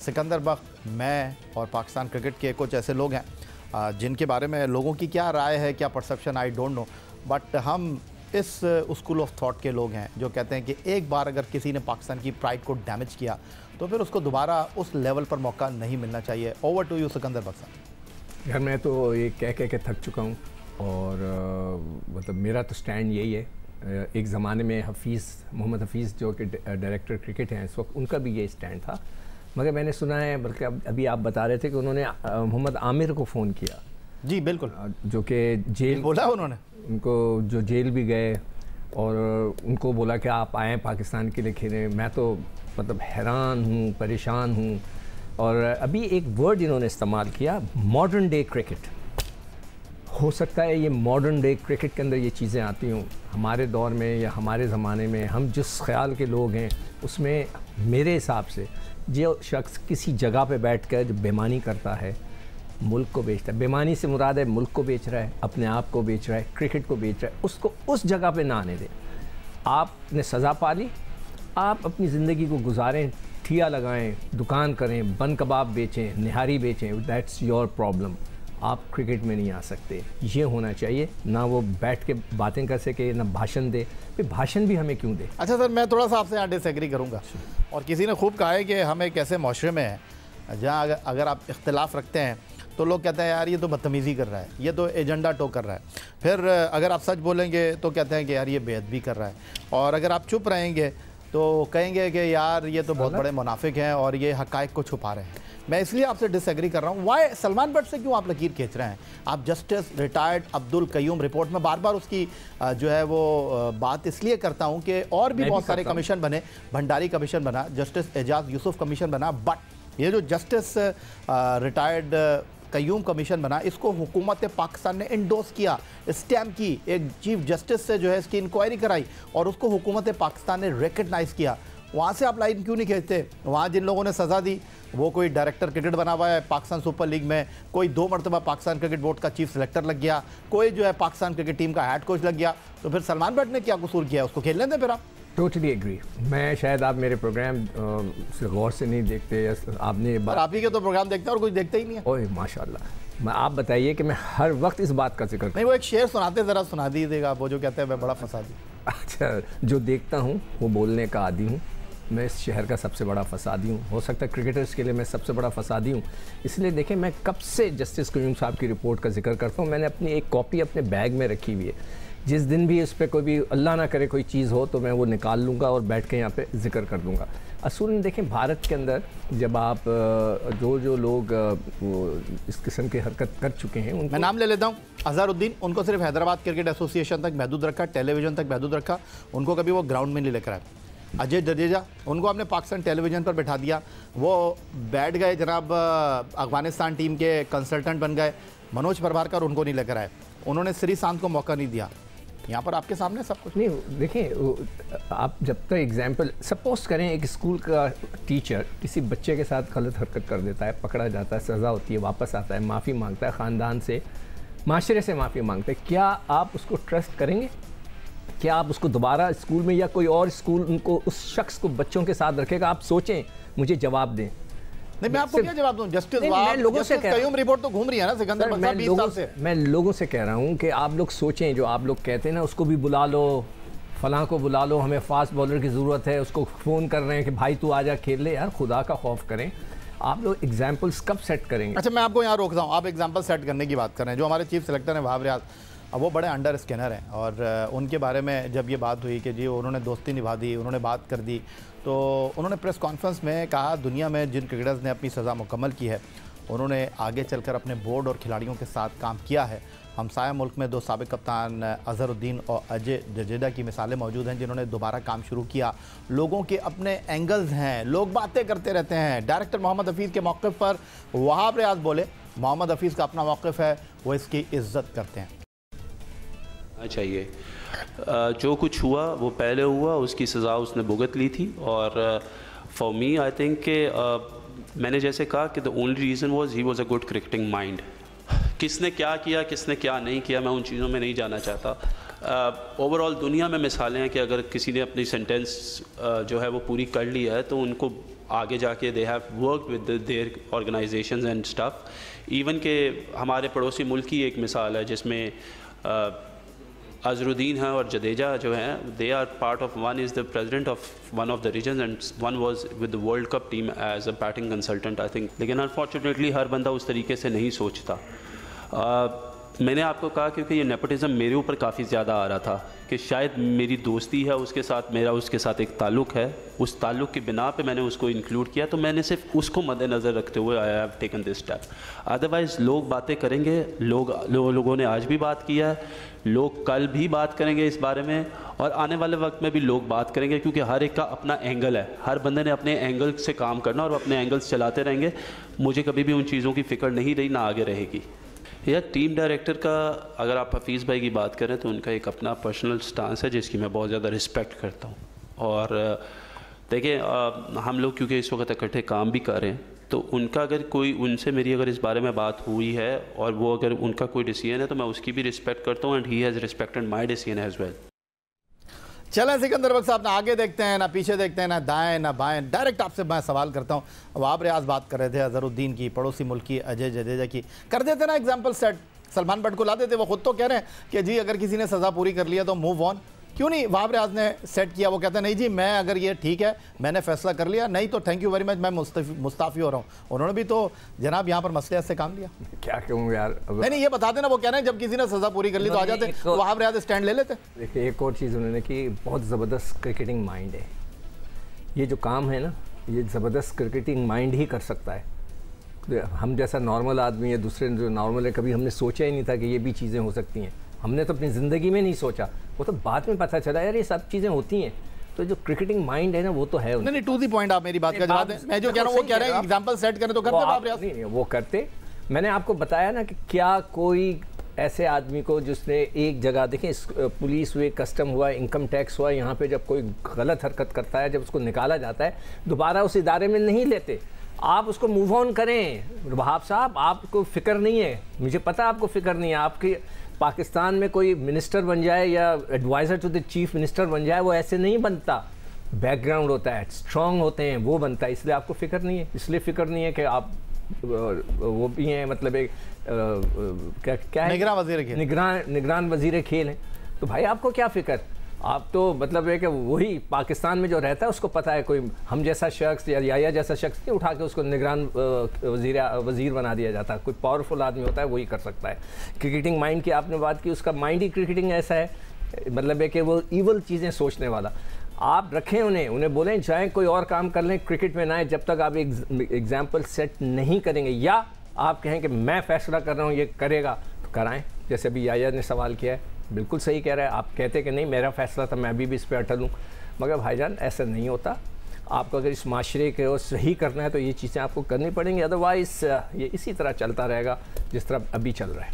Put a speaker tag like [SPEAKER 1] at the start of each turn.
[SPEAKER 1] सिकंदर बख्त, मैं और पाकिस्तान क्रिकेट के कुछ ऐसे लोग हैं जिनके बारे में लोगों की क्या राय है, क्या perception, I don't know, but हम इस स्कूल ऑफ थॉट के लोग हैं जो कहते हैं कि एक बार अगर किसी ने पाकिस्तान की प्राइड को डैमेज किया तो फिर उसको दोबारा उस लेवल पर मौका नहीं मिलना चाहिए। ओवर टू यू सिकंदर बख्त साहब।
[SPEAKER 2] यार मैं तो ये कह के थक चुका हूँ और मतलब मेरा तो स्टैंड यही है। एक ज़माने में मोहम्मद हफीज़ जो कि डायरेक्टर क्रिकेट हैं इस वक्त, उनका भी ये स्टैंड था, मगर मैंने सुना है, बल्कि अभी आप बता रहे थे कि उन्होंने मोहम्मद आमिर को फ़ोन किया।
[SPEAKER 1] जी बिल्कुल,
[SPEAKER 2] जो कि जेल
[SPEAKER 1] बोला उन्होंने,
[SPEAKER 2] उनको जो जेल भी गए और उनको बोला कि आप आएँ पाकिस्तान के लिए खेलें। मैं तो मतलब हैरान हूँ, परेशान हूँ। और अभी एक वर्ड इन्होंने इस्तेमाल किया, मॉडर्न डे क्रिकेट। हो सकता है ये मॉडर्न डे क्रिकेट के अंदर ये चीज़ें आती हों। हमारे दौर में या हमारे ज़माने में हम जिस ख्याल के लोग हैं उसमें मेरे हिसाब से जो शख्स किसी जगह पे बैठकर जो बेईमानी करता है, मुल्क को बेचता है, बेईमानी से मुराद है मुल्क को बेच रहा है, अपने आप को बेच रहा है, क्रिकेट को बेच रहा है, उसको उस जगह पे ना आने दें। आपने सज़ा पा ली, आप अपनी ज़िंदगी को गुजारें, ठिया लगाएं, दुकान करें, बन कबाब बेचें, निहारी बेचें, दैट्स योर प्रॉब्लम। आप क्रिकेट में नहीं आ सकते। ये होना चाहिए, ना वो बैठ के बातें कर सके, ना भाषण दे। फिर भाषण भी हमें क्यों दे?
[SPEAKER 1] अच्छा सर, मैं थोड़ा सा आपसे यहाँ डिसएग्री करूँगा। और किसी ने खूब कहा है कि हम एक ऐसे माशरे में हैं जहाँ अगर आप इख्तिलाफ रखते हैं तो लोग कहते हैं यार ये तो बदतमीज़ी कर रहा है, ये तो एजेंडा टो कर रहा है। फिर अगर आप सच बोलेंगे तो कहते हैं कि यार ये बेअदबी कर रहा है। और अगर आप चुप रहेंगे तो कहेंगे कि यार ये तो बहुत बड़े मुनाफिक हैं और ये हक़ाइक़ को छुपा रहे हैं। मैं इसलिए आपसे डिसएग्री कर रहा हूँ। वाई सलमान भट्ट से क्यों आप लकीर खींच रहे हैं? आप justice retired Abdul Qayyum report में बार बार उसकी जो है वो बात इसलिए करता हूँ कि और भी बहुत सारे कमीशन बने, भंडारी कमीशन बना, जस्टिस एजाज यूसुफ कमीशन बना, बट ये जो जस्टिस रिटायर्ड कयूम कमीशन बना, इसको हुकूमत पाकिस्तान ने इंडोर्स किया, स्टैम्प की, एक चीफ जस्टिस से जो है इसकी इंक्वायरी कराई और उसको हुकूमत पाकिस्तान ने रिकगनाइज़ किया। वहाँ से आप लाइन क्यों नहीं खींचते? वहाँ जिन लोगों ने सज़ा दी वो कोई डायरेक्टर क्रिकेट बना हुआ है पाकिस्तान सुपर लीग में, कोई 2 मरतबा पाकिस्तान क्रिकेट बोर्ड का चीफ सेलेक्टर लग गया, कोई जो है पाकिस्तान क्रिकेट टीम का हेड कोच लग गया, तो फिर सलमान भट्ट ने क्या कसूर किया? उसको खेलने दें फिर आप।
[SPEAKER 2] Totally agree. मैं शायद आप मेरे प्रोग्राम से गौर से नहीं देखते, आपने
[SPEAKER 1] आप ही के तो प्रोग्राम देखते हैं और कुछ देखते ही नहीं है।
[SPEAKER 2] ओए माशाल्लाह। मैं आप बताइए कि मैं हर वक्त इस बात का जिक्र
[SPEAKER 1] नहीं, वो एक शेर सुनाते, ज़रा सुना दीजिएगा। वो जो कहते हैं मैं बड़ा फसादी।
[SPEAKER 2] अच्छा, जो देखता हूँ वो बोलने का आदी हूँ। मैं इस शहर का सबसे बड़ा फसादी हूँ, हो सकता है क्रिकेटर्स के लिए मैं सबसे बड़ा फसादी हूँ। इसलिए देखें, मैं कब से जस्टिस कयूम साहब की रिपोर्ट का जिक्र करता हूँ। मैंने अपनी एक कॉपी अपने बैग में रखी हुई है। जिस दिन भी इस पर कोई भी अल्लाह ना करे कोई चीज़ हो तो मैं वो निकाल लूँगा और बैठ के यहाँ पे जिक्र कर दूँगा। असूलन देखें, भारत के अंदर जब आप जो लोग इस किस्म की हरकत कर चुके हैं, मैं
[SPEAKER 1] नाम ले लेता हूँ। अजहरुद्दीन, उनको सिर्फ हैदराबाद क्रिकेट एसोसिएशन तक महदूद रखा, टेलीविज़न तक महदूद रखा, उनको कभी वो ग्राउंड में नहीं लेकर आए। अजय जडेजा, उनको आपने पाकिस्तान टेलीविज़न पर बैठा दिया, वो बैठ गए, जनाब अफगानिस्तान टीम के कंसल्टेंट बन गए। मनोज परभारकर उनको नहीं लेकर आए, उन्होंने श्रीशांत को मौका नहीं दिया। यहाँ पर आपके सामने सब कुछ
[SPEAKER 2] नहीं। देखिए, आप जब तक एग्जाम्पल सपोज करें, एक स्कूल का टीचर किसी बच्चे के साथ गलत हरकत कर देता है, पकड़ा जाता है, सज़ा होती है, वापस आता है, माफ़ी मांगता है, ख़ानदान से, माशरे से माफ़ी मांगता है, क्या आप उसको ट्रस्ट करेंगे? क्या आप उसको दोबारा स्कूल में या कोई और स्कूल उनको उस शख्स को बच्चों के साथ रखेगा? आप सोचें, मुझे जवाब दें।
[SPEAKER 1] नहीं, मैं आपको क्या जवाब दूं? जस्टिस कयूम रिपोर्ट तो घूम रही है ना सिकंदर बख्त साहब 20 साल से।
[SPEAKER 2] मैं लोगों से कह रहा हूं कि आप लोग सोचें, जो आप लोग कहते हैं ना, उसको भी बुला लो, फलां को बुला लो, हमें फास्ट बॉलर की ज़रूरत है, उसको फ़ोन कर रहे हैं कि भाई तू आजा खेल ले। यार खुदा का खौफ करें। आप लोग एग्जाम्पल्स कब सेट करेंगे?
[SPEAKER 1] अच्छा, मैं आपको यहाँ रोकता हूँ। आप एग्जाम्पल सेट करने की बात कर रहे हैं। जो हमारे चीफ सेलेक्टर हैं वहाब रियाज, वो बड़े अंडर स्कैनर हैं और उनके बारे में जब ये बात हुई कि जी उन्होंने दोस्ती निभा दी, उन्होंने बात कर दी, तो उन्होंने प्रेस कॉन्फ्रेंस में कहा दुनिया में जिन क्रिकेटर्स ने अपनी सज़ा मुकम्मल की है उन्होंने आगे चलकर अपने बोर्ड और खिलाड़ियों के साथ काम किया है। हमसाया मुल्क में 2 साबिक़ कप्तान अजहरुद्दीन और अजय जडेजा की मिसालें मौजूद हैं जिन्होंने दोबारा काम शुरू किया। लोगों के अपने एंगल्स हैं, लोग बातें करते रहते हैं। डायरेक्टर मोहम्मद हफीज़ के मौक़िफ़ पर वहाब रियाज बोले, मोहम्मद हफीज़ का अपना मौक़िफ़ है, वो इसकी इज़्ज़त करते हैं।
[SPEAKER 3] चाहिए जो कुछ हुआ वो पहले हुआ, उसकी सज़ा उसने भुगत ली थी। और फॉर मी आई थिंक कि मैंने जैसे कहा कि the only reason was he was a good cricketing mind. किसने क्या किया, किसने क्या नहीं किया, मैं उन चीज़ों में नहीं जाना चाहता। ओवरऑल दुनिया में मिसालें हैं कि अगर किसी ने अपनी सेंटेंस जो है वो पूरी कर ली है तो उनको आगे जाके they have work with their organisations and stuff. Even के हमारे पड़ोसी मुल्क की एक मिसाल है जिसमें अजरुद्दीन है और जडेजा जो हैं, they are part of, one is the president of one of the region and one was with the world cup team as a batting consultant I think. लेकिन अनफॉर्चुनेटली हर बंदा उस तरीके से नहीं सोचता। मैंने आपको कहा क्योंकि ये नेपोटिज़म मेरे ऊपर काफ़ी ज़्यादा आ रहा था कि शायद मेरी दोस्ती है उसके साथ, मेरा उसके साथ एक ताल्लुक़ है, उस ताल्लुक़ की बिना पे मैंने उसको इंक्लूड किया, तो मैंने सिर्फ उसको मद्देनज़र रखते हुए I have taken this step. Otherwise लोग बातें करेंगे, लोगों ने आज भी बात किया है, लोग कल भी बात करेंगे इस बारे में, और आने वाले वक्त में भी लोग बात करेंगे, क्योंकि हर एक का अपना एंगल है, हर बंदे ने अपने एंगल से काम करना और अपने एंगल्स चलाते रहेंगे। मुझे कभी भी उन चीज़ों की फ़िक्र नहीं रही, ना आगे रहेगी। या टीम डायरेक्टर का अगर आप हफीज़ भाई की बात करें तो उनका एक अपना पर्सनल स्टांस है जिसकी मैं बहुत ज़्यादा रिस्पेक्ट करता हूँ। और देखिए हम लोग क्योंकि इस वक्त इकट्ठे काम भी कर रहे हैं, तो उनका अगर कोई, उनसे मेरी अगर इस बारे में बात हुई है और वो अगर उनका कोई डिसीजन है तो मैं उसकी भी रिस्पेक्ट करता हूँ, and he has respected my decision as well.
[SPEAKER 1] चलें सिकंदर बख्श साहब, ना आगे देखते हैं, ना पीछे देखते हैं, ना दाएं ना बाएं, डायरेक्ट आपसे मैं सवाल करता हूं। वहाब रियाज बात कर रहे थे अजहरुद्दीन की, पड़ोसी मुल्क की अजय जडेजा की, कर देते ना एग्जाम्पल सेट, सलमान भट्ट को ला देते। वो खुद तो कह रहे हैं कि जी अगर किसी ने सज़ा पूरी कर लिया तो मूव ऑन, क्यों नहीं वहाब रियाज ने सेट किया? वो कहते हैं नहीं जी मैं अगर ये ठीक है, मैंने फैसला कर लिया, नहीं तो थैंक यू वेरी मच, मैं मुस्ताफ़ी हो रहा हूँ। उन्होंने भी तो जनाब यहाँ पर मसलियत से काम लिया।
[SPEAKER 2] क्या कहूँ यार,
[SPEAKER 1] नहीं ये बता देना, वो कह रहे हैं जब किसी ने सज़ा पूरी कर ली तो आ जाते, वहाब रियाज स्टैंड ले लेते।
[SPEAKER 2] देखिए एक और चीज़ उन्होंने की, बहुत ज़बरदस्त क्रिकेटिंग माइंड है, ये जो काम है ना, ये ज़बरदस्त क्रिकेटिंग माइंड ही कर सकता है। हम जैसा नॉर्मल आदमी है, दूसरे जो नॉर्मल है, कभी हमने सोचा ही नहीं था कि ये भी चीज़ें हो सकती हैं। हमने तो अपनी ज़िंदगी में नहीं सोचा, वो तो बाद में पता चला यार ये सब चीज़ें होती हैं। तो जो क्रिकेटिंग माइंड है ना वो तो है।
[SPEAKER 1] नहीं टू दी पॉइंट आप मेरी बात का जवाब दें। मैं जो कह रहा हूँ वो कह रहे हैं एग्जांपल सेट करें तो करते आप रियाज?
[SPEAKER 2] नहीं वो करते। मैंने आपको बताया ना कि क्या कोई ऐसे आदमी को जिसने एक जगह, देखें पुलिस हुए, कस्टम हुआ, इनकम टैक्स हुआ, यहाँ पे जब कोई गलत हरकत करता है, जब उसको निकाला जाता है दोबारा उस इदारे में नहीं लेते। आप उसको मूव ऑन करें। वहाब साहब आपको फ़िक्र नहीं है, मुझे पता आपको फ़िक्र नहीं है। आपके पाकिस्तान में कोई मिनिस्टर बन जाए या adviser to the chief minister बन जाए, वो ऐसे नहीं बनता। बैकग्राउंड होता है, स्ट्रॉन्ग होते हैं, वो बनता है। इसलिए आपको फ़िक्र नहीं है, इसलिए फ़िक्र नहीं है कि आप वो भी हैं, मतलब एक क्या है, निगरान वज़ीर खेल हैं। तो भाई आपको क्या फ़िक्र? आप तो मतलब है कि वही पाकिस्तान में जो रहता है उसको पता है, कोई हम जैसा शख्स या जैसा शख्स नहीं उठा के उसको निगरान वज़ीर बना दिया जाता। कोई पावरफुल आदमी होता है वही कर सकता है। क्रिकेटिंग माइंड की आपने बात की, उसका माइंड ही क्रिकेटिंग ऐसा है, मतलब है कि वो ईवल चीज़ें सोचने वाला। आप रखें उन्हें बोलें जाएँ कोई और काम कर लें, क्रिकेट में ना आए जब तक आप एक एग्जाम्पल सेट नहीं करेंगे, या आप कहें कि मैं फ़ैसला कर रहा हूँ ये करेगा तो कराएँ। जैसे अभी याया ने सवाल किया है, बिल्कुल सही कह रहा है। आप कहते कि नहीं मेरा फ़ैसला था, मैं भी इस पर अटल हूँ, मगर भाईजान ऐसा नहीं होता। आपको अगर इस माशरे को सही करना है तो ये चीज़ें आपको करनी पड़ेंगी, अदरवाइज़ ये इसी तरह चलता रहेगा जिस तरह अभी चल रहा है।